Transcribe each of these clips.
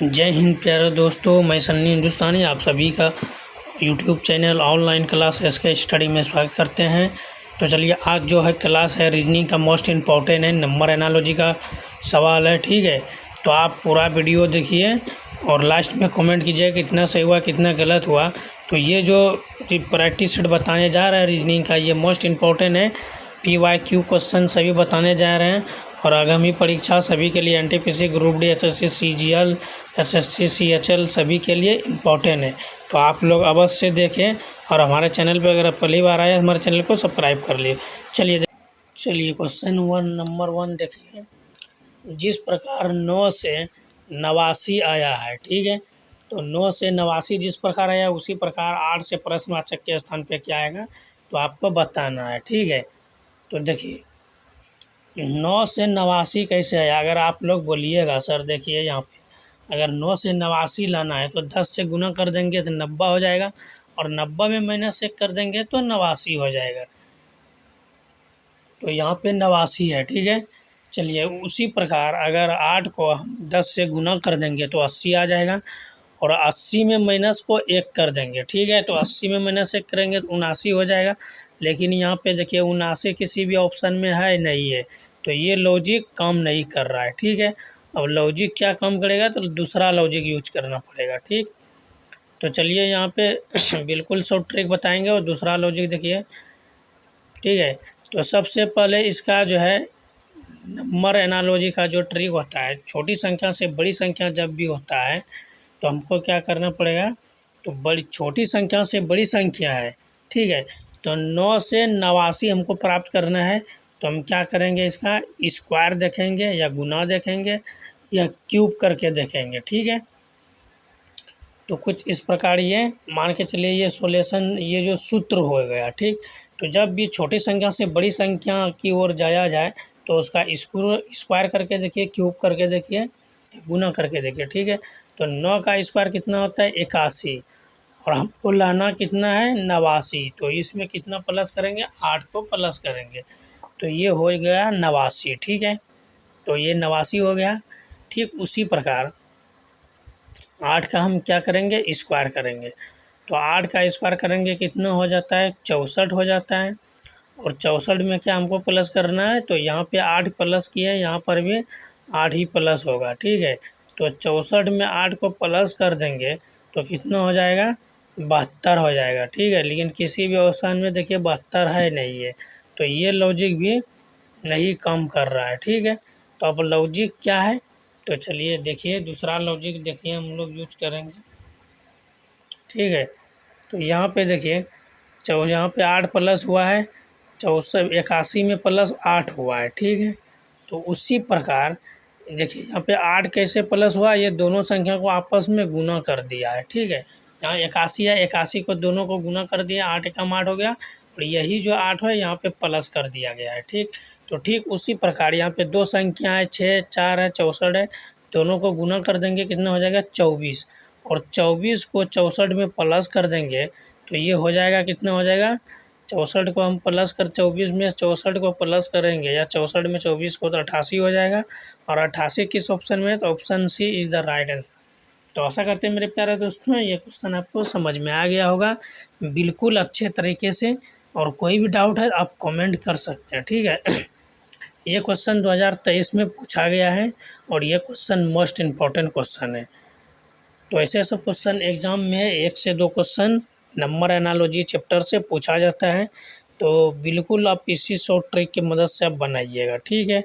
जय हिंद प्यारे दोस्तों, मैं सन्नी हिंदुस्तानी आप सभी का YouTube channel online class SK study में स्वागत करते हैं। तो चलिए, आज जो है क्लास है रीजनिंग का मोस्ट इम्पॉर्टेंट है, नंबर एनालॉजी का सवाल है। ठीक है, तो आप पूरा वीडियो देखिए और लास्ट में कमेंट कीजिए कितना सही हुआ कितना गलत हुआ। तो ये जो प्रैक्टिस सेट बताने जा रहा है रीजनिंग का, ये मोस्ट इम्पॉर्टेंट है। PYQ क्वेश्चन सभी बताने जा रहे हैं और आगामी परीक्षा सभी के लिए NTPC, group D, SSC, CGL, SSC, CHL सभी के लिए इम्पोर्टेंट है। तो आप लोग अवश्य देखें और हमारे चैनल पर अगर पहली बार आए हमारे चैनल को सब्सक्राइब कर लिए। चलिए क्वेश्चन नंबर 1 देखिए। जिस प्रकार 9 से 89 आया है, ठीक है, तो 9 से 89 जिस प्रकार आया उसी प्रकार 8 से प्रश्नवाचक के स्थान पे क्या आएगा तो आपको बताना है। ठीक है, तो देखिए 9 से 89 कैसे है। अगर आप लोग बोलिएगा सर देखिए यहाँ पे अगर 9 से 89 लाना है तो 10 से गुना कर देंगे तो 90 हो जाएगा और 90 में -1 कर देंगे तो 89 हो जाएगा। तो यहाँ पे 89 है। ठीक है, चलिए उसी प्रकार अगर 8 को हम 10 से गुना कर देंगे तो 80 आ जाएगा और 80 में माइनस को 1 कर देंगे। ठीक है, तो 80 में -1 करेंगे तो 79 हो जाएगा। लेकिन यहाँ पे देखिए 79 किसी भी ऑप्शन में है नहीं है, तो ये लॉजिक काम नहीं कर रहा है। ठीक है, अब लॉजिक क्या काम करेगा तो दूसरा लॉजिक यूज करना पड़ेगा। ठीक, तो चलिए यहाँ पे बिल्कुल शॉर्ट ट्रिक बताएंगे और दूसरा लॉजिक देखिए। ठीक है, तो सबसे पहले इसका जो है नंबर एनालॉजी का जो ट्रिक होता है, छोटी संख्या से बड़ी संख्या जब भी होता है तो हमको क्या करना पड़ेगा, तो बड़ी छोटी संख्या से बड़ी संख्या है। ठीक है, तो 9 से 89 हमको प्राप्त करना है तो हम क्या करेंगे, इसका स्क्वायर देखेंगे या गुना देखेंगे या क्यूब करके देखेंगे। ठीक है, तो कुछ इस प्रकार ये मान के चलिए ये सॉल्यूशन, ये जो सूत्र हो गया। ठीक, तो जब भी छोटी संख्या से बड़ी संख्या की ओर जाया जाए तो उसका स्क्वायर करके देखिए, क्यूब करके देखिए, गुना करके देखिए। ठीक है, तो 9 का स्क्वायर कितना होता है 81 और हमको लाना कितना है 89, तो इसमें कितना प्लस करेंगे 8 को प्लस करेंगे तो ये हो गया 89। ठीक है, तो ये 89 हो गया। ठीक उसी प्रकार 8 का हम क्या करेंगे स्क्वायर करेंगे, तो 8 का स्क्वायर करेंगे कितना हो जाता है 64 हो जाता है और 64 में क्या हमको प्लस करना है, तो यहाँ पे 8 प्लस किए, यहाँ पर भी 8 ही प्लस होगा। ठीक है, तो 64 में 8 को प्लस कर देंगे तो कितना हो जाएगा 72 हो जाएगा। ठीक है, लेकिन किसी भी ऑप्शन में देखिए 72 है नहीं है, तो ये लॉजिक भी नहीं काम कर रहा है। ठीक है, तो अब लॉजिक क्या है, तो चलिए देखिए दूसरा लॉजिक देखिए हम लोग यूज करेंगे। ठीक है, तो यहाँ पे देखिए यहाँ पे 8 प्लस हुआ है, 81 में प्लस 8 हुआ है। ठीक है, तो उसी प्रकार देखिए यहाँ पे 8 कैसे प्लस हुआ, ये दोनों संख्या को आपस में गुना कर दिया है। ठीक है, यहाँ 81 है, 81 को दोनों को गुना कर दिया, 8 एकम 8 हो गया और यही जो 8 है यहाँ पे प्लस कर दिया गया है। ठीक, तो ठीक उसी प्रकार यहाँ पे दो संख्या है 6, 4 है, 64 है, दोनों को गुना कर देंगे कितना हो जाएगा 24 और 24 को 64 में प्लस कर देंगे तो ये हो जाएगा कितना हो जाएगा 64 को हम प्लस कर 24 में 64 को प्लस करेंगे या 64 में 24 को तो 88 हो जाएगा और 88 किस ऑप्शन में है तो option C is the right answer. तो आशा करते हैं मेरे प्यारे दोस्तों ये क्वेश्चन आपको समझ में आ गया होगा बिल्कुल अच्छे तरीके से, और कोई भी डाउट है आप कमेंट कर सकते हैं। ठीक है, ये क्वेश्चन 2023 में पूछा गया है और ये क्वेश्चन मोस्ट इम्पॉर्टेंट क्वेश्चन है। तो ऐसे सब क्वेश्चन एग्ज़ाम में 1 से 2 क्वेश्चन नंबर एनालॉजी चैप्टर से पूछा जाता है, तो बिल्कुल आप इसी शॉर्ट ट्रिक की मदद से आप बनाइएगा। ठीक है,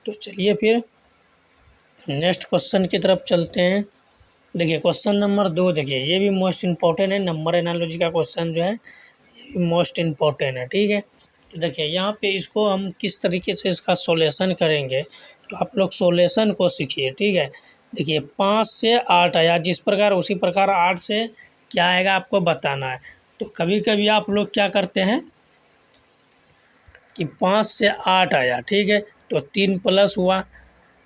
तो चलिए फिर नेक्स्ट क्वेश्चन की तरफ चलते हैं। देखिए क्वेश्चन नंबर 2 देखिए, ये भी मोस्ट इम्पॉर्टेंट है, नंबर एनालॉजी का क्वेश्चन जो है ये भी मोस्ट इम्पॉर्टेंट है। ठीक है, तो देखिए यहाँ पे इसको हम किस तरीके से इसका सॉल्यूशन करेंगे, तो आप लोग सॉल्यूशन को सीखिए। ठीक है, देखिए 5 से 8 आया जिस प्रकार उसी प्रकार 8 से क्या आएगा आपको बताना है। तो कभी कभी आप लोग क्या करते हैं कि 5 से 8 आया, ठीक है, तो 3 प्लस हुआ,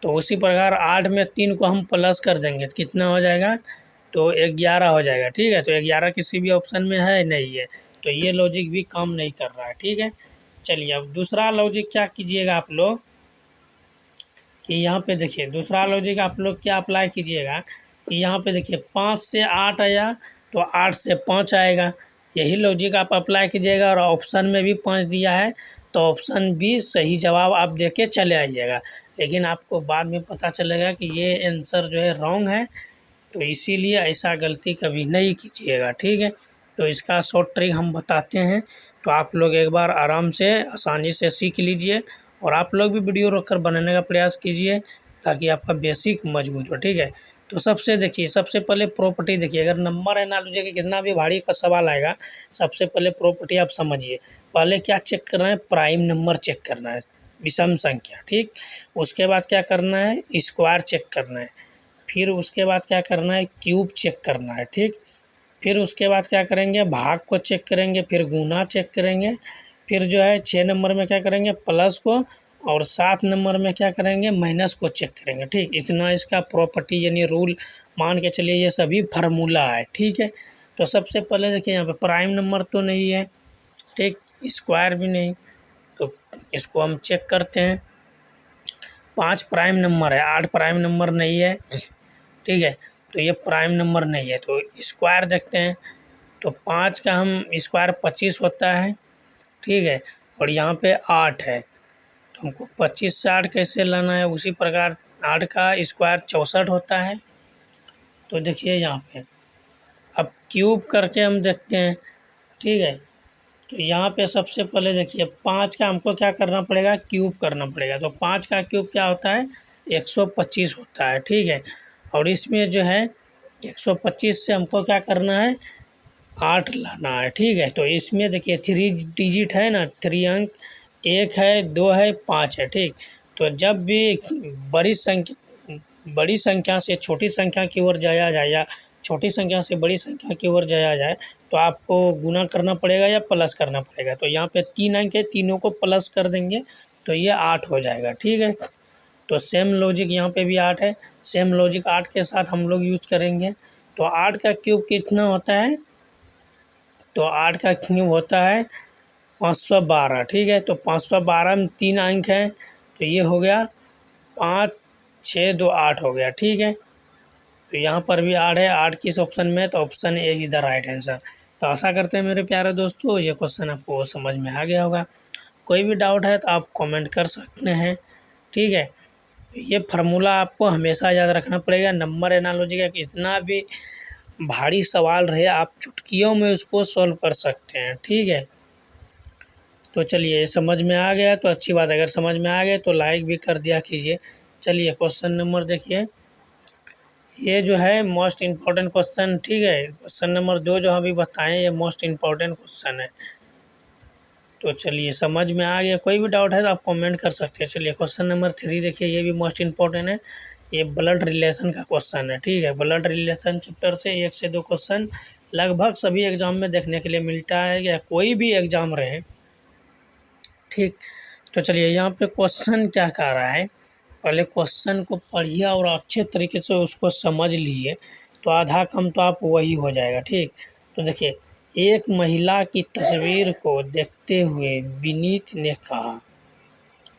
तो उसी प्रकार 8 में 3 को हम प्लस कर देंगे तो कितना हो जाएगा तो 11 हो जाएगा। ठीक है, तो 11 किसी भी ऑप्शन में है नहीं है, तो ये लॉजिक भी काम नहीं कर रहा है। ठीक है, चलिए अब दूसरा लॉजिक क्या कीजिएगा आप लोग कि यहाँ पे देखिए दूसरा लॉजिक आप लोग क्या अप्लाई कीजिएगा यहाँ पे देखिए 5 से 8 आया तो 8 से 5 आएगा। यही लॉजिक आप अप्लाई कीजिएगा और ऑप्शन में भी 5 दिया है तो ऑप्शन बी सही जवाब आप दे के चले आइएगा। लेकिन आपको बाद में पता चलेगा कि ये आंसर जो है रॉन्ग है, तो इसीलिए ऐसा गलती कभी नहीं कीजिएगा, ठीक है। तो इसका शॉर्ट ट्रिक हम बताते हैं, तो आप लोग एक बार आराम से आसानी से सीख लीजिए और आप लोग भी वीडियो रोक कर बनाने का प्रयास कीजिए ताकि आपका बेसिक मजबूत हो, ठीक है। तो सबसे देखिए, सबसे पहले प्रॉपर्टी देखिए, अगर नंबर एनालॉजी का कितना भी भारी का सवाल आएगा, सबसे पहले प्रॉपर्टी आप समझिए। पहले क्या चेक करना है, प्राइम नंबर चेक करना है, विषम संख्या, ठीक। उसके बाद क्या करना है, स्क्वायर चेक करना है। फिर उसके बाद क्या करना है, क्यूब चेक करना है, ठीक। फिर उसके बाद क्या करेंगे, भाग को चेक करेंगे, फिर गुना चेक करेंगे, फिर जो है 6 नंबर में क्या करेंगे, प्लस को, और 7 नंबर में क्या करेंगे, माइनस को चेक करेंगे, ठीक। इतना इसका प्रॉपर्टी यानी रूल मान के चलिए, ये सभी फार्मूला है, ठीक है। तो सबसे पहले देखिए यहाँ पे प्राइम नंबर तो नहीं है, ठीक, स्क्वायर भी नहीं, तो इसको हम चेक करते हैं। 5 प्राइम नंबर है, 8 प्राइम नंबर नहीं है, ठीक है। तो ये प्राइम नंबर नहीं है, तो स्क्वायर देखते हैं। तो 5 का हम स्क्वायर 25 होता है, ठीक है, और यहाँ पे 8 है, तो हमको 25 से 8 कैसे लाना है। उसी प्रकार 8 का स्क्वायर 64 होता है। तो देखिए यहाँ पे अब क्यूब करके हम देखते हैं, ठीक है। तो यहाँ पे सबसे पहले देखिए 5 का हमको क्या करना पड़ेगा, क्यूब करना पड़ेगा। तो 5 का क्यूब क्या होता है, 125 होता है, ठीक है। और इसमें जो है 125 से हमको क्या करना है, 8 लाना है, ठीक है। तो इसमें देखिए 3 डिजिट है ना, 3 अंक, 1 है, 2 है, 5 है, ठीक। तो जब भी बड़ी संख्या से छोटी संख्या की ओर जाया जाए या छोटी संख्या से बड़ी संख्या की ओर जाया जाए तो आपको गुना करना पड़ेगा या प्लस करना पड़ेगा। तो यहाँ पे 3 अंक है, तीनों को प्लस कर देंगे तो ये 8 हो जाएगा, ठीक है। तो सेम लॉजिक यहाँ पे भी 8 है, सेम लॉजिक 8 के साथ हम लोग यूज़ करेंगे। तो 8 का क्यूब कितना होता है, तो 8 का क्यूब होता है 512, ठीक है। तो 512 में 3 अंक हैं, तो ये हो गया 5 6 2 8 हो गया, ठीक है। तो यहाँ पर भी 8 है, 8 किस ऑप्शन में, तो option A is the right answer. तो आशा करते हैं मेरे प्यारे दोस्तों ये क्वेश्चन आपको समझ में आ गया होगा। कोई भी डाउट है तो आप कमेंट कर सकते हैं, ठीक है। ये फार्मूला आपको हमेशा याद रखना पड़ेगा। नंबर एनालॉजी का कितना भी भारी सवाल रहे, आप चुटकियों में उसको सॉल्व कर सकते हैं, ठीक है। तो चलिए समझ में आ गया तो अच्छी बात है, अगर समझ में आ गया तो लाइक भी कर दिया कीजिए। चलिए क्वेश्चन नंबर देखिए, ये जो है मोस्ट इम्पॉर्टेंट क्वेश्चन, ठीक है। क्वेश्चन नंबर 2 जो अभी बताएं ये मोस्ट इम्पॉर्टेंट क्वेश्चन है। तो चलिए समझ में आ गया, कोई भी डाउट है तो आप कमेंट कर सकते हैं। चलिए क्वेश्चन नंबर 3 देखिए, ये भी मोस्ट इम्पॉर्टेंट है। ये ब्लड रिलेशन का क्वेश्चन है, ठीक है। ब्लड रिलेशन चैप्टर से 1 से 2 क्वेश्चन लगभग सभी एग्जाम में देखने के लिए मिलता है, या कोई भी एग्जाम रहे, ठीक। तो चलिए यहाँ पे क्वेश्चन क्या कह रहा है, पहले क्वेश्चन को पढ़िए और अच्छे तरीके से उसको समझ लीजिए, तो आधा कम तो आप वही हो जाएगा, ठीक। तो देखिए, एक महिला की तस्वीर को देखते हुए विनीत ने कहा,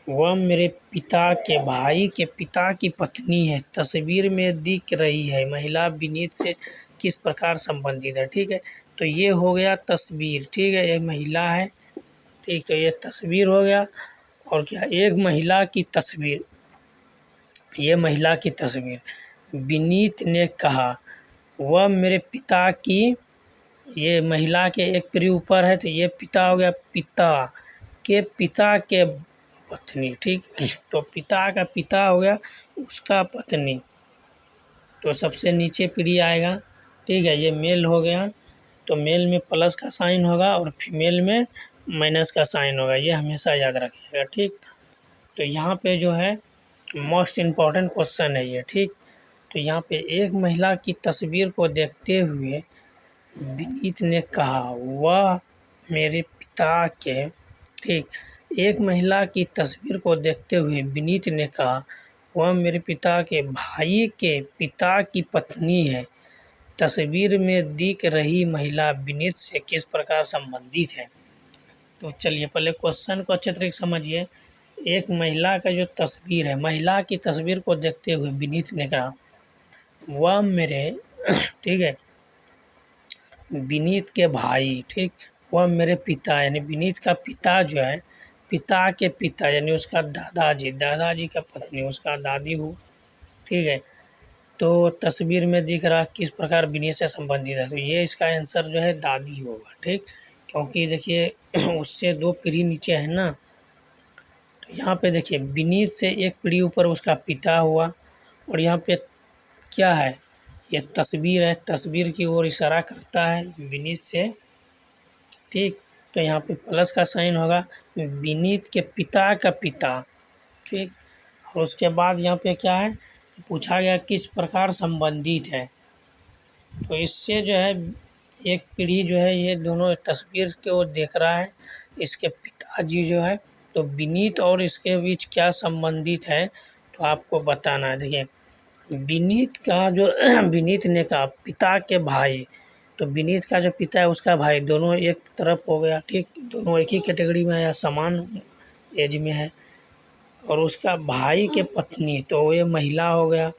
वह मेरे पिता के भाई के पिता की पत्नी है। तस्वीर में दिख रही है महिला विनीत से किस प्रकार संबंधित है, ठीक है। तो ये हो गया तस्वीर, ठीक है, ये महिला है, ठीक। तो ये तस्वीर हो गया, और क्या, एक महिला की तस्वीर, ये महिला की तस्वीर, विनीत ने कहा वह मेरे पिता की, ये महिला के एक पीढ़ी ऊपर है तो ये पिता हो गया, पिता के पत्नी, ठीक। तो पिता का पिता हो गया उसका पत्नी, तो सबसे नीचे पीढ़ी आएगा, ठीक है। ये मेल हो गया, तो मेल में प्लस का साइन होगा और फीमेल में माइनस का साइन होगा, ये हमेशा याद रखिएगा, ठीक। तो यहाँ पे जो है मोस्ट इम्पॉर्टेंट क्वेश्चन है ये, ठीक। तो यहाँ पे एक महिला की तस्वीर को देखते हुए विनीत ने कहा वह मेरे पिता के, ठीक। एक महिला की तस्वीर को देखते हुए विनीत ने कहा वह मेरे पिता के भाई के पिता की पत्नी है। तस्वीर में दिख रही महिला विनीत से किस प्रकार संबंधित है। तो चलिए पहले क्वेश्चन को अच्छे तरीके से समझिए। एक महिला का जो तस्वीर है, महिला की तस्वीर को देखते हुए विनीत ने कहा, वह मेरे ठीक है विनीत के भाई, ठीक, वह मेरे पिता यानी विनीत का पिता जो है, पिता के पिता यानी उसका दादाजी, दादाजी का पत्नी उसका दादी हो, ठीक है। तो तस्वीर में दिख रहा किस प्रकार विनीत से संबंधित है, तो ये इसका आंसर जो है दादी होगा, ठीक। क्योंकि देखिए उससे 2 पीढ़ी नीचे है ना, तो यहाँ पे देखिए विनीत से 1 पीढ़ी ऊपर उसका पिता हुआ, और यहाँ पे क्या है, ये तस्वीर है, तस्वीर की ओर इशारा करता है विनीत से, ठीक। तो यहाँ पे प्लस का साइन होगा, विनीत के पिता का पिता, ठीक। और उसके बाद यहाँ पे क्या है, पूछा गया किस प्रकार संबंधित है, तो इससे जो है एक पीढ़ी जो है ये दोनों तस्वीर की ओर देख रहा है, इसके पिताजी जो है, तो विनीत और इसके बीच क्या संबंधित है, तो आपको बताना है। देखिए विनीत का जो विनीत ने कहा पिता के भाई, तो विनीत का जो पिता है उसका भाई, दोनों एक तरफ हो गया, ठीक, दोनों एक ही कैटेगरी में है या समान एज में है। और उसका भाई के पत्नी, तो ये महिला हो गया,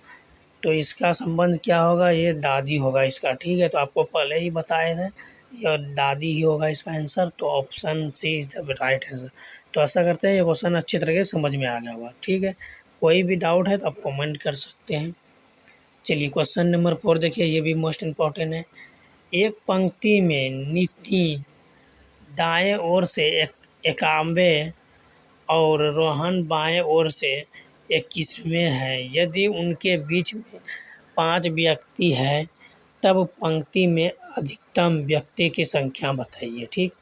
तो इसका संबंध क्या होगा, ये दादी होगा इसका, ठीक है। तो आपको पहले ही बताए थे ये दादी ही होगा इसका आंसर, तो option C is the right answer. तो ऐसा करते हैं ये क्वेश्चन अच्छी तरीके से समझ में आ गया होगा, ठीक है। कोई भी डाउट है तो आप कमेंट कर सकते हैं। चलिए क्वेश्चन नंबर 4 देखिए, ये भी मोस्ट इम्पॉर्टेंट है। एक पंक्ति में नितिन दाएं ओर से 91 और रोहन बाएं ओर से 21वें है। यदि उनके बीच में 5 व्यक्ति है तब पंक्ति में अधिकतम व्यक्ति की संख्या बताइए, ठीक।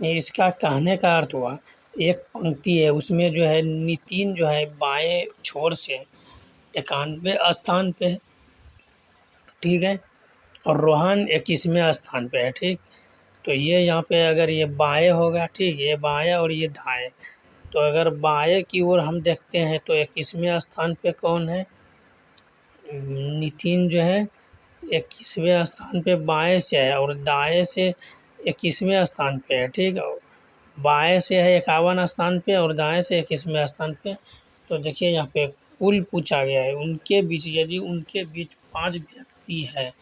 इसका कहने का अर्थ हुआ, एक पंक्ति है उसमें जो है नितिन जो है बाएं छोर से 91 स्थान पे है, ठीक है, और रोहन 21वें स्थान पे है, ठीक। तो ये यहाँ पे अगर ये बाएं होगा, ठीक, ये बाएं और ये दाएं, तो अगर बाएं की ओर हम देखते हैं तो 21वें स्थान पे कौन है, नितिन जो है 21वें स्थान पे बाएं से है, और दाएं से 21वें स्थान पे है, ठीक। बाएं से है 51 स्थान पे और दाएं से 21वें स्थान पे। तो देखिए यहाँ पे कुल पूछा गया है उनके बीच, यदि उनके बीच 5 व्यक्ति है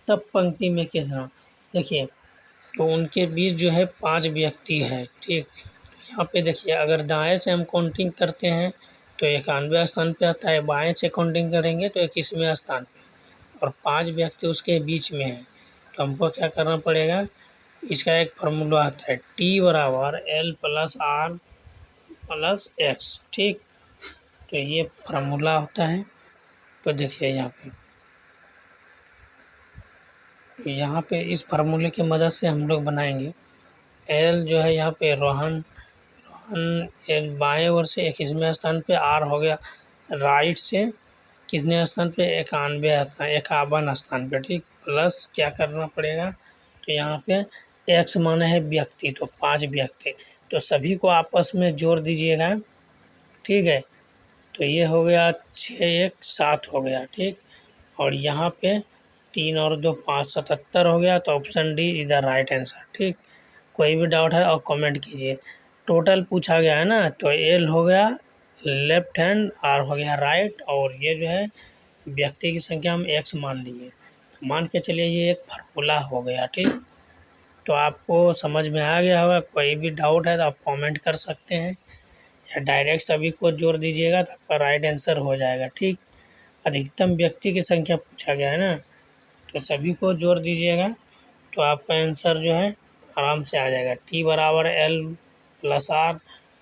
तब पंक्ति में कितना, देखिए तो उनके बीच जो है 5 व्यक्ति है, ठीक। यहाँ पे देखिए अगर दाएं से हम काउंटिंग करते हैं तो 91 स्थान पे आता है, बाएं से काउंटिंग करेंगे तो 21वें स्थान पे, और 5 व्यक्ति उसके बीच में है, तो हमको क्या करना पड़ेगा, इसका एक फार्मूला आता है T बराबर L plus R plus X, ठीक। तो ये फार्मूला होता है। तो देखिए यहाँ पे इस फार्मूले की मदद से हम लोग बनाएंगे। L जो है यहाँ पे रोहन L बाएं ओर से 21वें स्थान पे, R हो गया राइट से कितने स्थान पे, 51 स्थान पे, ठीक। प्लस क्या करना पड़ेगा, तो यहाँ पे एक्स माना है व्यक्ति, तो 5 व्यक्ति, तो सभी को आपस में जोड़ दीजिएगा, ठीक है। तो ये हो गया 6 1 7 हो गया, ठीक। और यहाँ पे 3 और 2 5 77 हो गया, तो option D is the right answer, ठीक। कोई भी डाउट है और कमेंट कीजिए। टोटल पूछा गया है ना, तो एल हो गया लेफ्ट हैंड, आर हो गया राइट, और ये जो है व्यक्ति की संख्या हम एक्स मान लिए, तो मान के चलिए ये एक फार्मूला हो गया, ठीक। तो आपको समझ में आ गया होगा। कोई भी डाउट है तो आप कमेंट कर सकते हैं, या डायरेक्ट सभी को जोड़ दीजिएगा तो आपका राइट आंसर हो जाएगा, ठीक। अधिकतम व्यक्ति की संख्या पूछा गया है ना, तो सभी को जोड़ दीजिएगा तो आपका आंसर जो है आराम से आ जाएगा। T बराबर L plus R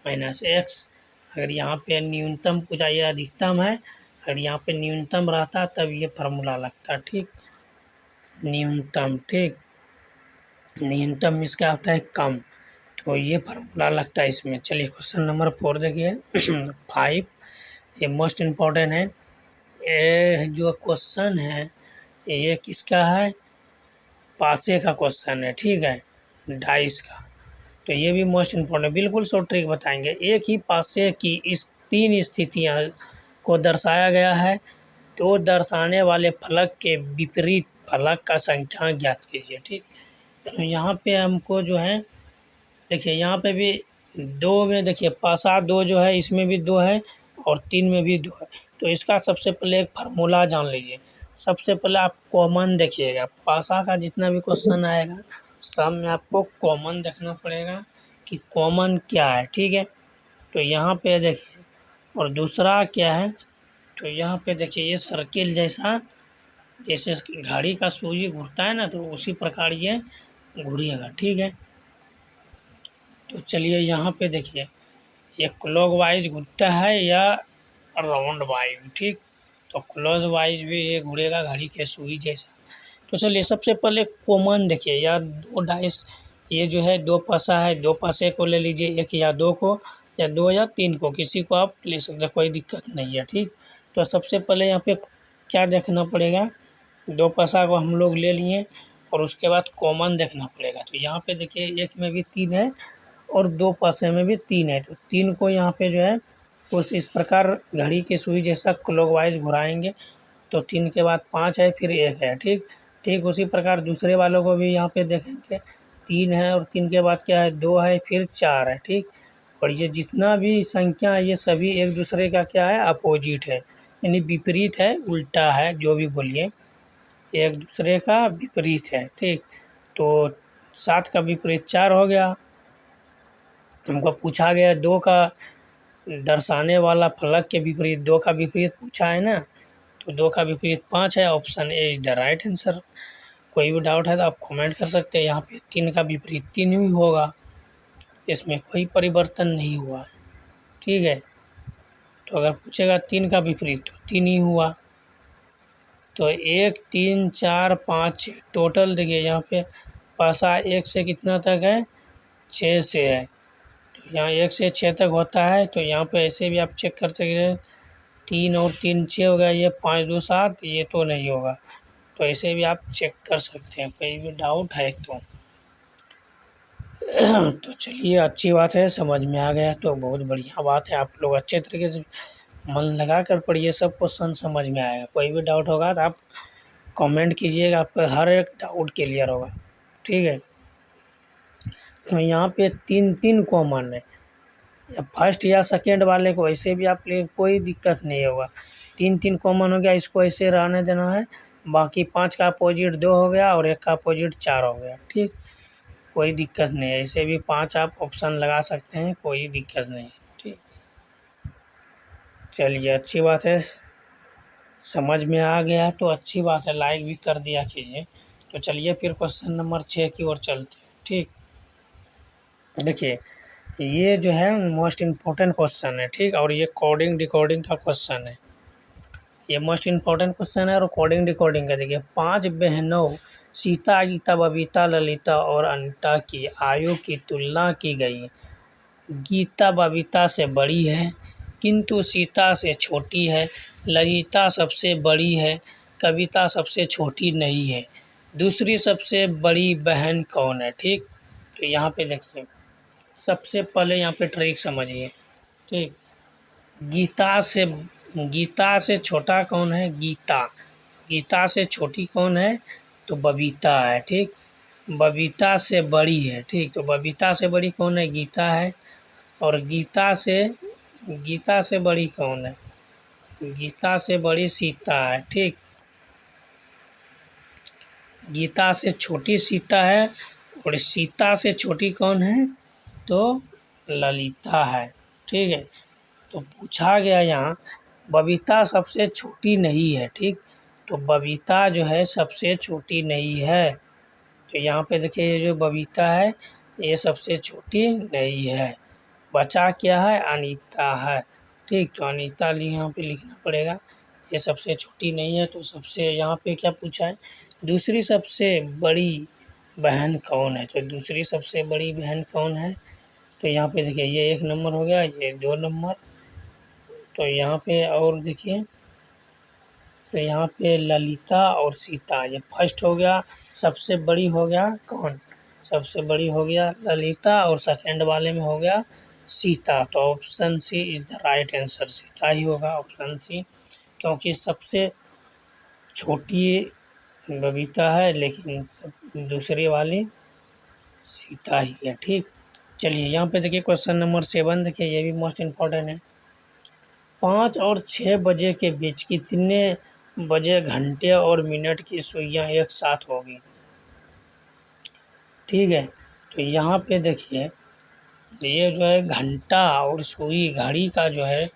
minus x. अगर यहाँ पे न्यूनतम पूछा, ये अधिकतम है, अगर यहाँ पे न्यूनतम रहता तब ये फार्मूला लगता, ठीक। न्यूनतम, ठीक, न्यूनतम इसका होता है कम, तो ये फार्मूला लगता है इसमें। चलिए क्वेश्चन नंबर 4 देखिए 5, ये मोस्ट इम्पॉर्टेंट है। ये जो क्वेश्चन है ये किसका है, पासे का क्वेश्चन है, ठीक है, डाइस का। तो ये भी मोस्ट इम्पॉर्टेंट, बिल्कुल शॉर्ट ट्रिक बताएंगे। एक ही पासे की इस 3 स्थितियाँ को दर्शाया गया है, तो दर्शाने वाले फलक के विपरीत फलक का संख्या ज्ञात कीजिए, ठीक। तो यहाँ पे हमको जो है देखिए यहाँ पे भी 2 में देखिए पासा 2 जो है इसमें भी 2 है और 3 में भी 2 है, तो इसका सबसे पहले एक फार्मूला जान लीजिए। सबसे पहले आप कॉमन देखिएगा, पासा का जितना भी क्वेश्चन आएगा सब में आपको कॉमन देखना पड़ेगा कि कॉमन क्या है, ठीक है। तो यहाँ पे देखिए, और दूसरा क्या है, तो यहाँ पे देखिए ये सर्किल जैसा, जैसे घड़ी का सूजी घूरता है ना, तो उसी प्रकार ये घूरेगा, ठीक है। तो चलिए यहाँ पे देखिए, ये क्लॉकवाइज घूमता है या राउंड वाइज, ठीक। तो क्लॉकवाइज भी ये घूरेगा घड़ी के सुई जैसा। तो चलिए सबसे पहले कॉमन देखिए, या दो डाइस, ये जो है दो पासा है, दो पासे को ले लीजिए, एक या दो को, या दो या तीन को, किसी को आप ले सकते हैं, कोई दिक्कत नहीं है, ठीक। तो सबसे पहले यहाँ पे क्या देखना पड़ेगा, दो पासा को हम लोग ले लिए और उसके बाद कॉमन देखना पड़ेगा। तो यहाँ पे देखिए एक में भी 3 है और दो पासे में भी 3 है, तो 3 को यहाँ पे जो है कुछ इस प्रकार घड़ी की सुई जैसा क्लॉकवाइज घुराएंगे, तो 3 के बाद 5 है, फिर 1 है, ठीक। ठीक उसी प्रकार दूसरे वालों को भी यहाँ पे देखेंगे, 3 है और 3 के बाद क्या है, 2 है, फिर 4 है, ठीक। और ये जितना भी संख्या है ये सभी एक दूसरे का क्या है, अपोजिट है, यानी विपरीत है, उल्टा है, जो भी बोलिए, एक दूसरे का विपरीत है, ठीक। तो 7 का विपरीत 4 हो गया। हमको पूछा गया 2 का दर्शाने वाला फलक के विपरीत, 2 का विपरीत पूछा है ना, तो 2 का विपरीत 5 है, option A is the right answer. कोई भी डाउट है तो आप कमेंट कर सकते हैं। यहाँ पे 3 का विपरीत 3 ही होगा, इसमें कोई परिवर्तन नहीं हुआ, ठीक है। तो अगर पूछेगा 3 का विपरीत तो 3 ही हुआ। तो 1 3 4 5 6 टोटल देखिए, यहाँ पे पासा 1 से कितना तक है, 6 से है, तो यहाँ 1 से 6 तक होता है। तो यहाँ पे ऐसे भी आप चेक कर सकते हैं, 3 और 3 6 हो गया, ये 5 2 7, ये तो नहीं होगा। तो ऐसे भी आप चेक कर सकते हैं, कोई भी डाउट है तो। तो चलिए अच्छी बात है, समझ में आ गया तो बहुत बढ़िया बात है। आप लोग अच्छे तरीके से मन लगा कर पढ़िए, सब क्वेश्चन समझ में आएगा। कोई भी डाउट होगा तो आप कमेंट कीजिएगा, आपका हर एक डाउट क्लियर होगा, ठीक है। तो यहाँ पे 3 कॉमन है, या फर्स्ट या सेकेंड वाले को ऐसे भी आप ले, कोई दिक्कत नहीं होगा। 3 कॉमन हो गया, इसको ऐसे रहने देना है। बाकी 5 का अपोजिट 2 हो गया और 1 का अपोजिट 4 हो गया, ठीक। कोई दिक्कत नहीं है, ऐसे भी 5 आप ऑप्शन लगा सकते हैं, कोई दिक्कत नहीं है, ठीक। चलिए अच्छी बात है, समझ में आ गया तो अच्छी बात है, लाइक भी कर दिया कीजिए। तो चलिए फिर क्वेश्चन नंबर 6 की ओर चलते हैं, ठीक। देखिए ये जो है मोस्ट इम्पोर्टेंट क्वेश्चन है, ठीक। और ये कोडिंग डिकोडिंग का क्वेश्चन है, ये मोस्ट इम्पोर्टेंट क्वेश्चन है। और कोडिंग डिकोडिंग का देखिए, 5 बहनों सीता गीता बबीता ललिता और अनिता की आयु की तुलना की गई। गीता बबीता से बड़ी है किंतु सीता से छोटी है, ललिता सबसे बड़ी है, कविता सबसे छोटी नहीं है, दूसरी सबसे बड़ी बहन कौन है, ठीक। तो यहाँ पे देखिए सबसे पहले यहाँ पे ट्रिक समझिए, ठीक। गीता से छोटा कौन है, गीता। गीता से छोटी कौन है, तो बबीता है, ठीक। बबीता से बड़ी है, ठीक। तो बबीता से बड़ी कौन है, गीता है। और गीता से बड़ी कौन है, गीता से बड़ी सीता है, ठीक। गीता से छोटी सीता है और सीता से छोटी कौन है, तो ललिता है, ठीक है। तो पूछा गया यहाँ बबीता सबसे छोटी नहीं है, ठीक। तो बबीता जो है सबसे छोटी नहीं है। तो यहाँ पे देखिए ये जो बबीता है ये सबसे छोटी नहीं है। बचा क्या है, अनीता है, ठीक। तो अनीता यहाँ पे लिखना पड़ेगा, ये सबसे छोटी नहीं है। तो सबसे यहाँ पे क्या पूछा है, दूसरी सबसे बड़ी बहन कौन है, तो दूसरी सबसे बड़ी बहन कौन है। तो यहाँ पे देखिए ये 1 नंबर हो गया, ये 2 नंबर। तो यहाँ पे और देखिए, तो यहाँ पे ललिता और सीता, ये फर्स्ट हो गया, सबसे बड़ी हो गया कौन, सबसे बड़ी हो गया ललिता, और सेकंड वाले में हो गया सीता। तो option C is the right answer, Sita ही होगा, ऑप्शन सी, क्योंकि सबसे छोटी बबीता है लेकिन दूसरी वाली सीता ही है, ठीक। चलिए यहाँ पे देखिए क्वेश्चन नंबर 7 देखिए, ये भी मोस्ट इम्पोर्टेंट है। 5 और 6 बजे के बीच कितने बजे घंटे और मिनट की सुइयां एक साथ होगी। ठीक है, तो यहाँ पे देखिए ये जो है घंटा और सुई घड़ी का जो है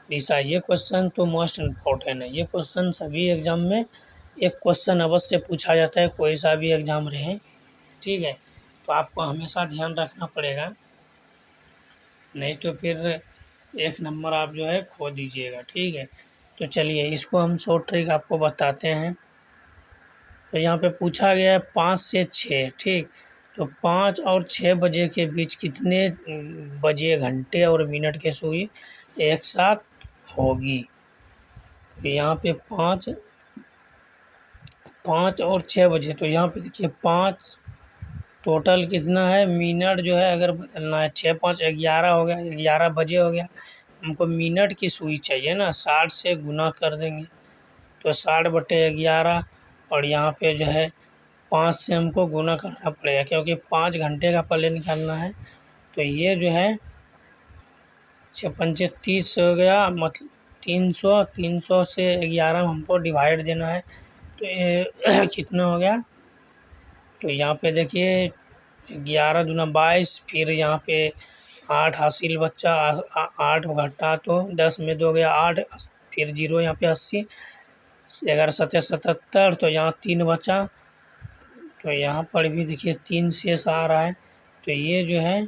दिशा, ये क्वेश्चन तो मोस्ट इम्पोर्टेंट है। ये क्वेश्चन सभी एग्जाम में एक क्वेश्चन अवश्य पूछा जाता है, कोई सा भी एग्जाम रहे। ठीक है, तो आपको हमेशा ध्यान रखना पड़ेगा, नहीं तो फिर एक नंबर आप जो है खो दीजिएगा। ठीक है, तो चलिए इसको हम शॉर्ट ट्रिक आपको बताते हैं। तो यहाँ पे पूछा गया है 5 से 6। ठीक, तो 5 और 6 बजे के बीच कितने बजे घंटे और मिनट के सुई एक साथ होगी। तो यहाँ पे 5 और 6 बजे, तो यहाँ पे देखिए 5 टोटल कितना है, मिनट जो है अगर बदलना है 6 5 11 हो गया, 11 बजे हो गया। हमको मिनट की सुई चाहिए ना, 60 से गुना कर देंगे तो 60/11। और यहाँ पे जो है 5 से हमको गुना करना पड़ेगा क्योंकि 5 घंटे का पहले निकालना है। तो ये जो है 6 पंचे 30 हो गया, मतलब 300 से 11 हमको डिवाइड देना है। तो ये कितना हो गया, तो यहाँ पे देखिए 11 दूना 22, फिर यहाँ पे 8 हासिल बच्चा, 8 घटा तो 10 में 2 गया 8, फिर 0 यहाँ पे 80, 11 7 77, तो यहाँ 3 बचा। तो यहाँ पर भी देखिए 3 शेष आ रहा है, तो ये जो है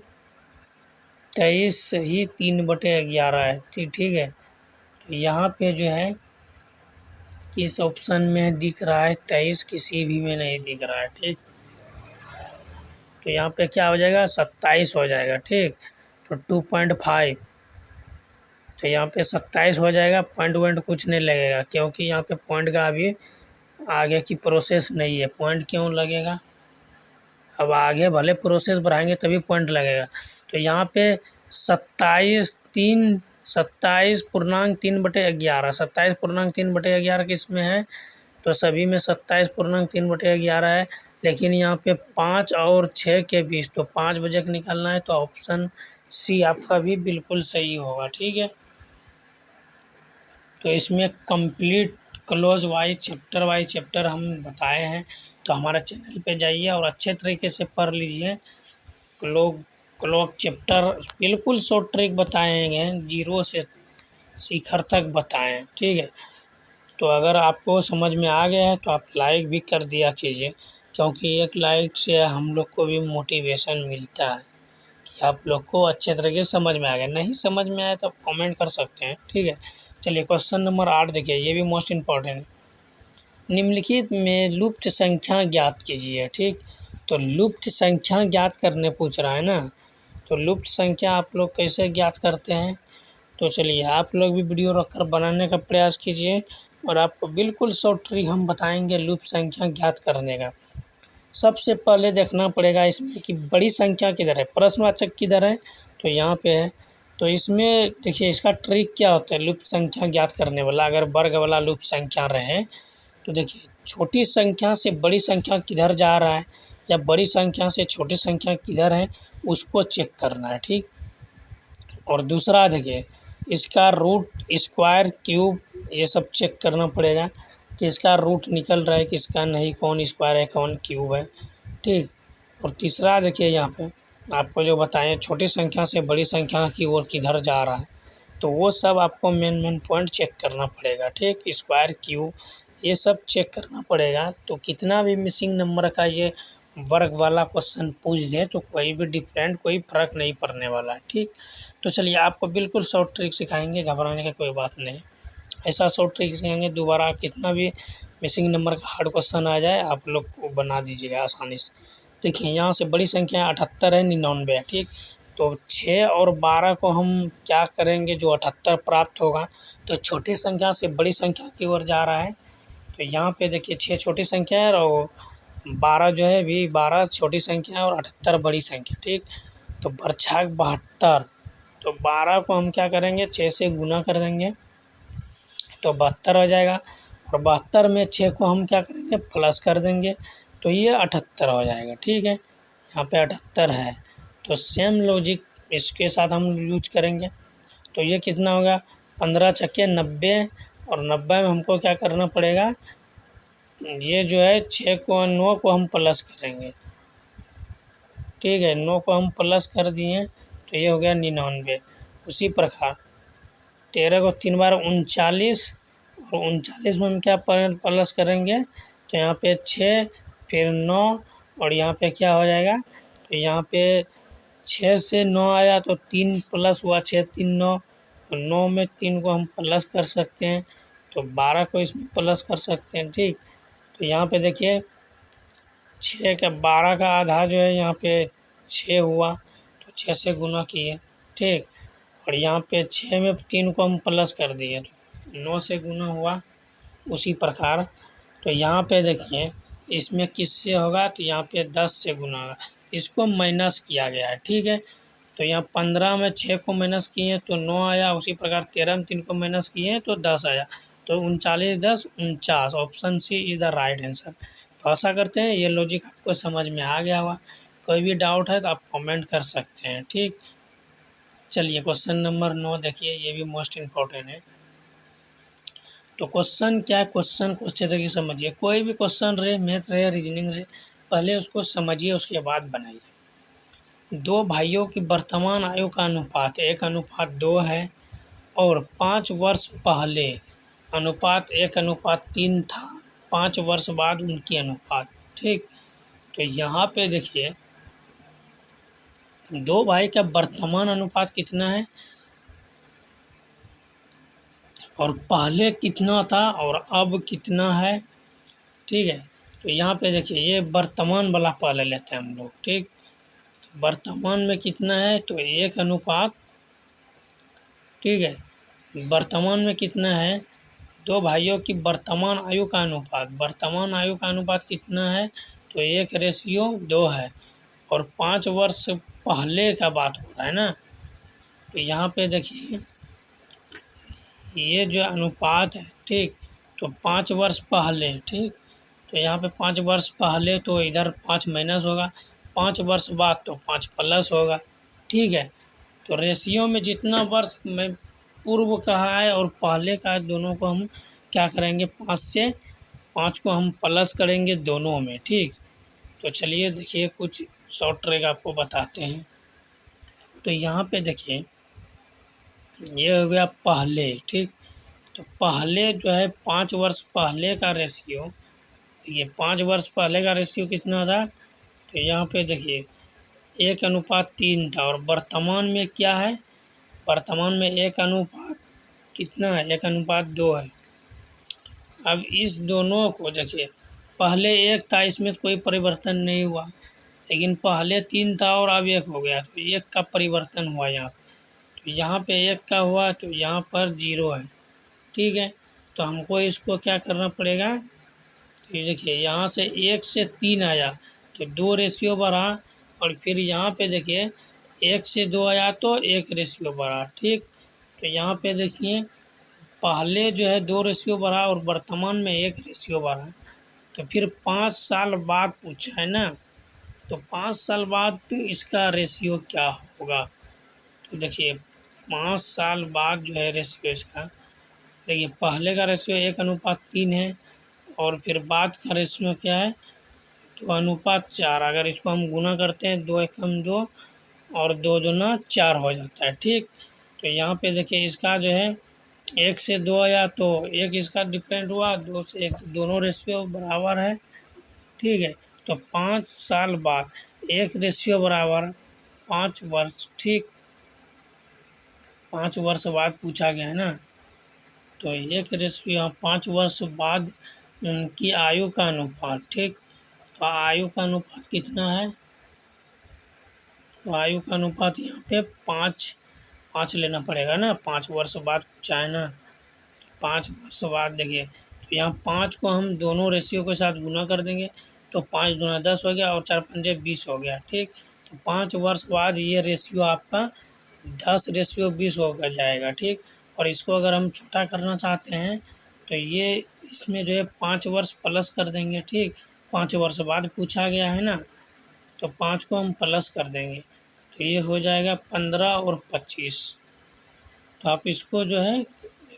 23 ही 3/11 है। ठीक है, तो यहाँ पे जो है किस ऑप्शन में दिख रहा है, 23 किसी भी में नहीं दिख रहा है। ठीक, तो यहाँ पे क्या हो जाएगा, 27 हो जाएगा। ठीक, तो 2.5, तो यहाँ पे 27 हो जाएगा। पॉइंट वॉइंट कुछ नहीं लगेगा क्योंकि यहाँ पे पॉइंट का अभी आगे की प्रोसेस नहीं है। पॉइंट क्यों लगेगा, अब आगे भले प्रोसेस बढ़ाएंगे तभी पॉइंट लगेगा। तो यहाँ पे 27.3/11, 27.3/11 किस में है, तो सभी में 27.3/11 है। लेकिन यहाँ पे 5 और 6 के बीच, तो 5 बजे का निकालना है, तो ऑप्शन सी आपका भी बिल्कुल सही होगा। ठीक है, तो इसमें कंप्लीट क्लोज वाइज चैप्टर हम बताए हैं, तो हमारे चैनल पे जाइए और अच्छे तरीके से पढ़ लीजिए। क्लोज चैप्टर बिल्कुल शॉर्ट ट्रिक बताए गए, 0 से शिखर तक बताएं। ठीक है, तो अगर आपको समझ में आ गया है तो आप लाइक भी कर दिया कीजिए, क्योंकि एक लाइक से हम लोग को भी मोटिवेशन मिलता है कि आप लोग को अच्छे तरीके से समझ में आ गया। नहीं समझ में आया तो आप कमेंट कर सकते हैं। ठीक है, चलिए क्वेश्चन नंबर 8 देखिए, ये भी मोस्ट इम्पॉर्टेंट है। निम्नलिखित में लुप्त संख्या ज्ञात कीजिए। ठीक, तो लुप्त संख्या ज्ञात करने पूछ रहा है ना, तो लुप्त संख्या आप लोग कैसे ज्ञात करते हैं, तो चलिए आप लोग भी वीडियो रखकर बनाने का प्रयास कीजिए और आपको बिल्कुल शॉर्ट ट्रिक हम बताएंगे लुप्त संख्या ज्ञात करने का। सबसे पहले देखना पड़ेगा इसमें कि बड़ी संख्या किधर है, प्रश्नवाचक किधर है, तो यहाँ पे है। तो इसमें देखिए इसका ट्रिक क्या होता है लुप्त संख्या ज्ञात करने वाला, अगर वर्ग वाला लुप्त संख्या रहे तो देखिए छोटी संख्या से बड़ी संख्या किधर जा रहा है या बड़ी संख्या से छोटी संख्या किधर है, उसको चेक करना है। ठीक, और दूसरा देखिए इसका रूट, स्क्वायर, क्यूब, ये सब चेक करना पड़ेगा कि इसका रूट निकल रहा है किसका नहीं, कौन स्क्वायर है कौन क्यूब है। ठीक, और तीसरा देखिए यहाँ पे आपको जो बताएं छोटी संख्या से बड़ी संख्या की ओर किधर जा रहा है, तो वो सब आपको मेन पॉइंट चेक करना पड़ेगा। ठीक, स्क्वायर, क्यूब, ये सब चेक करना पड़ेगा। तो कितना भी मिसिंग नंबर का ये वर्ग वाला क्वेश्चन पूछ दे तो कोई भी डिफरेंट कोई फ़र्क नहीं पड़ने वाला है। ठीक, तो चलिए आपको बिल्कुल शॉर्ट ट्रिक सिखाएंगे, घबराने की कोई बात नहीं। ऐसा शॉर्ट ट्रिक सिखाएंगे दोबारा कितना भी मिसिंग नंबर का हार्ड क्वेश्चन आ जाए आप लोग को बना दीजिएगा आसानी से। देखिए यहाँ से बड़ी संख्या 78 है, 99 है। ठीक, तो 6 और 12 को हम क्या करेंगे, जो 78 प्राप्त होगा तो छोटी संख्या से बड़ी संख्या की ओर जा रहा है। तो यहाँ पे देखिए 6 छोटी संख्या है और 12 जो है भी 12 छोटी संख्या है और 78 बड़ी संख्या। ठीक, तो बरछाक 72, तो 12 को हम क्या करेंगे 6 से गुना कर देंगे तो 72 हो जाएगा, और 72 में 6 को हम क्या करेंगे प्लस कर देंगे तो ये 78 हो जाएगा। ठीक है, यहाँ पे 78 है, तो सेम लॉजिक इसके साथ हम यूज करेंगे। तो ये कितना होगा 15 छक्के 90, और 90 में हमको क्या करना पड़ेगा, ये जो है 6 को 9 को हम प्लस करेंगे, ठीक है। 9 को हम प्लस कर दिए तो ये हो गया 99। उसी प्रकार 13 को 3 बार 39, और 39 में हम क्या प्लस करेंगे, तो यहाँ पे 6 फिर 9, और यहाँ पे क्या हो जाएगा, तो यहाँ पे 6 से 9 आया तो 3 प्लस हुआ, 6 3 9, तो 9 में 3 को हम प्लस कर सकते हैं, तो 12 को इसमें प्लस कर सकते हैं, ठीक। तो यहाँ पे देखिए 6 का 12 का आधा जो है यहाँ पे 6 हुआ, तो 6 से गुना किए, ठीक। और यहाँ पे 6 में 3 को हम प्लस कर दिए तो 9 से गुना हुआ। उसी प्रकार तो यहाँ पे देखिए इसमें किससे होगा, तो यहाँ पे 10 से गुना होगा, इसको माइनस किया गया है, ठीक है। तो यहाँ 15 में 6 को माइनस किए तो 9 आया, उसी प्रकार 13 में 3 को माइनस किए तो 10 आया, तो 39 10 49, option C is the right answer. तो आशा करते हैं ये लॉजिक आपको समझ में आ गया होगा। कोई भी डाउट है तो आप कमेंट कर सकते हैं, ठीक। चलिए क्वेश्चन नंबर 9 देखिए, ये भी मोस्ट इम्पोर्टेंट है। तो क्वेश्चन क्या है, क्वेश्चन को अच्छे तरीके से समझिए। कोई भी क्वेश्चन रहे, मैथ रहे, रीजनिंग रहे, पहले उसको समझिए उसके बाद बनाइए। दो भाइयों की वर्तमान आयु का अनुपात 1:2 है, और 5 वर्ष पहले अनुपात 1:3 था, 5 वर्ष बाद उनकी अनुपात, ठीक। तो यहाँ पे देखिए दो भाई का वर्तमान अनुपात कितना है और पहले कितना था और अब कितना है, ठीक है। तो यहाँ पे देखिए ये वर्तमान वाला पहले लेते हैं हम लोग, ठीक। वर्तमान में कितना है, तो 1:, ठीक है। वर्तमान में कितना है, दो भाइयों की वर्तमान आयु का अनुपात, वर्तमान आयु का अनुपात कितना है, तो 1:2 है, और 5 वर्ष पहले का बात हो रहा है ना। तो यहाँ पे देखिए ये जो अनुपात है, ठीक, तो 5 वर्ष पहले, ठीक। तो यहाँ पे 5 वर्ष पहले तो इधर 5 माइनस होगा, 5 वर्ष बाद तो 5 प्लस होगा, ठीक है। तो रेशियो में जितना वर्ष में पूर्व का है और पहले का है, दोनों को हम क्या करेंगे, 5 से 5 को हम प्लस करेंगे दोनों में, ठीक। तो चलिए देखिए कुछ शॉर्ट ट्रिक आपको बताते हैं। तो यहाँ पे देखिए ये हो गया पहले, ठीक। तो पहले जो है 5 वर्ष पहले का रेशियो, ये 5 वर्ष पहले का रेशियो कितना था, तो यहाँ पे देखिए 1:3 था, और वर्तमान में क्या है, वर्तमान में 1:, कितना है, 1:2 है। अब इस दोनों को देखिए पहले 1 था, इसमें कोई परिवर्तन नहीं हुआ, लेकिन पहले 3 था और अब 1 हो गया, तो 1 का परिवर्तन हुआ यहाँ। तो यहाँ पे 1 का हुआ तो यहाँ पर 0 है, ठीक है। तो हमको इसको क्या करना पड़ेगा, तो ये देखिए यहाँ से 1 से 3 आया तो 2 रेशियो बढ़ा, और फिर यहाँ पे देखिए 1 से 2 आया तो 1 रेशियो बढ़ा, ठीक। तो यहाँ पे देखिए पहले जो है 2 रेशियो बढ़ा और वर्तमान में 1 रेशियो बढ़ा। तो फिर 5 साल बाद पूछा है ना, तो 5 साल बाद इसका रेशियो क्या होगा, तो देखिए 5 साल बाद जो है रेशियो इसका, देखिए पहले का रेशियो 1:3 है, और फिर बाद का रेशियो क्या है, तो 1:4। अगर इसको हम गुना करते हैं 2 एकम 2 और 2 दूना 4 हो जाता है, ठीक। तो यहाँ पे देखिए इसका जो है 1 से 2 आया तो 1 इसका डिफरेंट हुआ, 2 से 1 दोनों रेशियो बराबर है, ठीक है। तो 5 साल बाद 1 रेशियो बराबर 5 वर्ष, ठीक। 5 वर्ष बाद पूछा गया है ना, तो 1 रेशियो 5 वर्ष बाद उनकी आयु का अनुपात, ठीक। तो आयु का अनुपात कितना है, तो आयु का अनुपात यहाँ पे 5 लेना पड़ेगा ना, 5 वर्ष बाद पूछा है ना, 5 वर्ष बाद देखिए तो यहाँ 5 को हम दोनों रेशियो के साथ गुना कर देंगे, तो 5 दूना 10 हो गया और 4 पंजे 20 हो गया, ठीक। तो 5 वर्ष बाद ये रेशियो आपका 10:20 होकर जाएगा, ठीक। और इसको अगर हम छोटा करना चाहते हैं तो ये इसमें जो है 5 वर्ष प्लस कर देंगे, ठीक। 5 वर्ष बाद पूछा गया है ना, तो 5 को हम प्लस कर देंगे, तो ये हो जाएगा 15 और 25। तो आप इसको जो है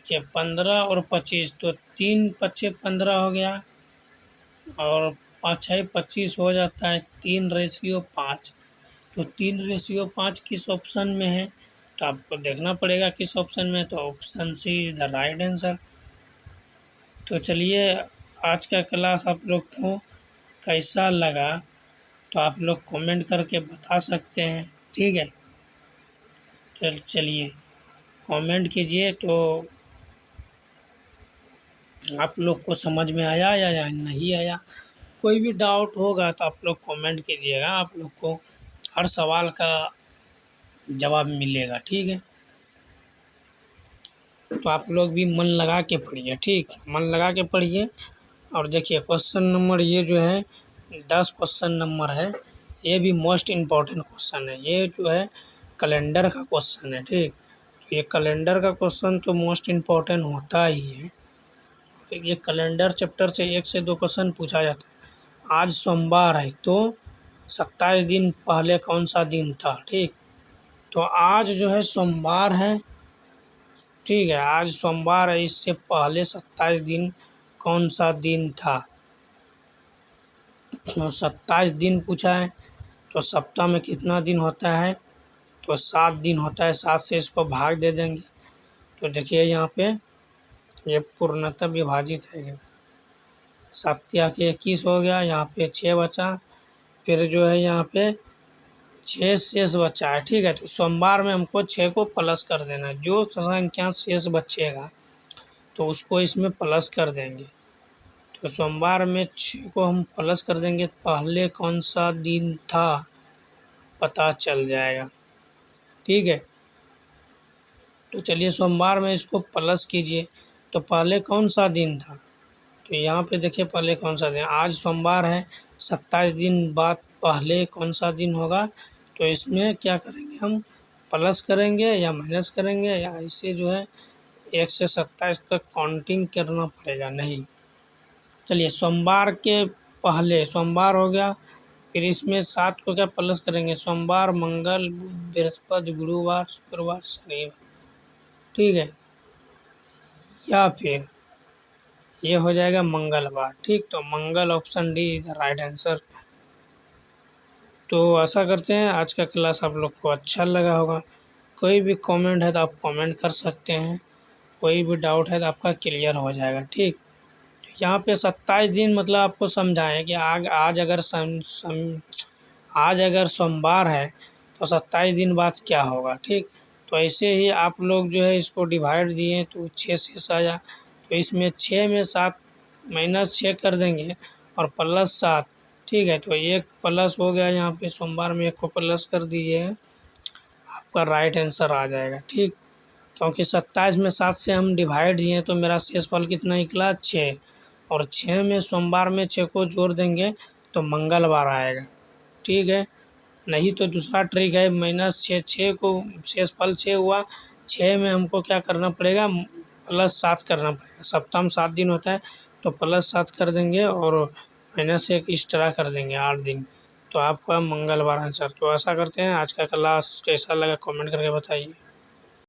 देखिए 15 और 25 तो 3 पच्चे 15 हो गया और 5 6 25 हो जाता है, 3:5। तो 3:5 किस ऑप्शन में है, तो आपको देखना पड़ेगा किस ऑप्शन में, तो option C is the right answer. तो चलिए आज का क्लास आप लोग को कैसा लगा तो आप लोग कमेंट करके बता सकते हैं, ठीक है। चलिए कमेंट कीजिए तो आप लोग को समझ में आया या नहीं आया। कोई भी डाउट होगा तो आप लोग कमेंट कीजिएगा, आप लोग को हर सवाल का जवाब मिलेगा, ठीक है। तो आप लोग भी मन लगा के पढ़िए, ठीक, मन लगा के पढ़िए। और देखिए क्वेश्चन नंबर ये जो है 10 क्वेश्चन नंबर है, ये भी मोस्ट इम्पॉर्टेंट क्वेश्चन है। ये जो है कैलेंडर का क्वेश्चन है, ठीक। ये कैलेंडर का क्वेश्चन तो मोस्ट इम्पॉर्टेंट होता ही है। ये कैलेंडर चैप्टर से 1 से 2 क्वेश्चन पूछा जाता है। आज सोमवार है तो 27 दिन पहले कौन सा दिन था, ठीक। तो आज जो है सोमवार है, ठीक है, आज सोमवार है, इससे पहले 27 दिन कौन सा दिन था। तो 27 दिन पूछा है, तो सप्ताह में कितना दिन होता है, तो 7 दिन होता है, 7 से इसको भाग दे देंगे। तो देखिए यहाँ पे ये पूर्णतः विभाजित है, 7 या के 21 हो गया, यहाँ पे 6 बचा, फिर जो है यहाँ पे 6 शेष बचा है, ठीक है। तो सोमवार में हमको 6 को प्लस कर देना है, जो संख्या शेष बचेगा तो उसको इसमें प्लस कर देंगे। तो सोमवार में 6 को हम प्लस कर देंगे, पहले कौन सा दिन था पता चल जाएगा, ठीक है। तो चलिए सोमवार में इसको प्लस कीजिए, तो पहले कौन सा दिन था, तो यहाँ पे देखिए पहले कौन सा दिन, आज सोमवार है, 27 दिन बाद पहले कौन सा दिन होगा। तो इसमें क्या करेंगे हम, प्लस करेंगे या माइनस करेंगे या इसे जो है 1 से 27 तक काउंटिंग करना पड़ेगा, नहीं। चलिए सोमवार के पहले सोमवार हो गया, फिर इसमें 7 को क्या प्लस करेंगे, सोमवार, मंगल, बुध, बृहस्पति, गुरुवार, शुक्रवार, शनिवार, ठीक है, या फिर ये हो जाएगा मंगलवार, ठीक। तो Mangal option D is the right answer. तो आशा करते हैं आज का क्लास आप लोग को अच्छा लगा होगा। कोई भी कमेंट है तो आप कमेंट कर सकते हैं, कोई भी डाउट है तो आपका क्लियर हो जाएगा, ठीक। तो यहाँ पे 27 दिन मतलब आपको समझाएं कि आज अगर सोमवार है तो 27 दिन बाद क्या होगा, ठीक। तो ऐसे ही आप लोग जो है इसको डिवाइड दिए तो 6 शेष आया, तो इसमें 6 में 7 -6 कर देंगे और +7, ठीक है। तो 1 प्लस हो गया, यहाँ पे सोमवार में 1 को प्लस कर दीजिए, आपका राइट आंसर आ जाएगा, ठीक। क्योंकि 27 में 7 से हम डिवाइड दिए तो मेरा शेषफल कितना निकला, 6, और 6 में सोमवार में 6 को जोड़ देंगे तो मंगलवार आएगा, ठीक है। नहीं तो दूसरा ट्रिक है -6, 6 को शेषफल 6 हुआ, 6 में हमको क्या करना पड़ेगा, +7 करना पड़ेगा। सप्ताह में 7 दिन होता है तो +7 कर देंगे और -1 एक्स्ट्रा कर देंगे, 8 दिन, तो आपका मंगलवार आंसर। तो ऐसा करते हैं, आज का क्लास कैसा लगा कमेंट करके बताइए।